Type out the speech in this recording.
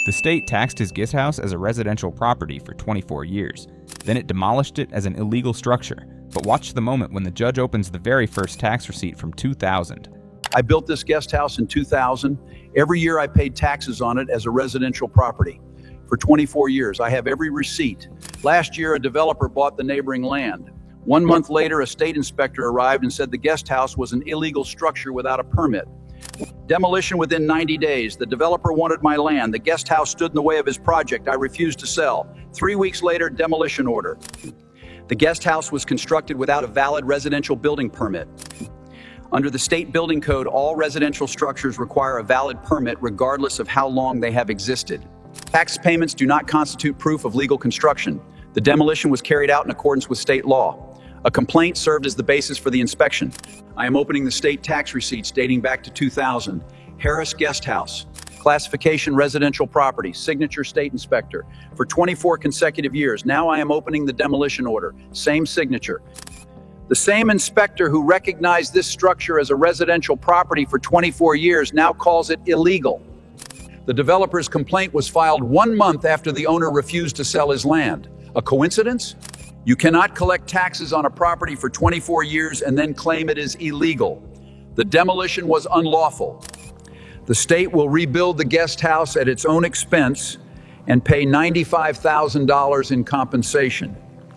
The state taxed his guest house as a residential property for 24 years. Then it demolished it as an illegal structure. But watch the moment when the judge opens the very first tax receipt from 2000. I built this guest house in 2000. Every year I paid taxes on it as a residential property. For 24 years, I have every receipt. Last year, a developer bought the neighboring land. 1 month later, a state inspector arrived and said the guest house was an illegal structure without a permit. Demolition within 90 days. The developer wanted my land. The guest house stood in the way of his project. I refused to sell. 3 weeks later, demolition order. The guest house was constructed without a valid residential building permit. Under the state building code, all residential structures require a valid permit regardless of how long they have existed. Tax payments do not constitute proof of legal construction. The demolition was carried out in accordance with state law. A complaint served as the basis for the inspection. I am opening the state tax receipts dating back to 2000. Harris Guest House. Classification residential property. Signature state inspector. For 24 consecutive years. Now I am opening the demolition order. Same signature. The same inspector who recognized this structure as a residential property for 24 years now calls it illegal. The developer's complaint was filed 1 month after the owner refused to sell his land. A coincidence? You cannot collect taxes on a property for 24 years and then claim it is illegal. The demolition was unlawful. The state will rebuild the guest house at its own expense and pay $95,000 in compensation.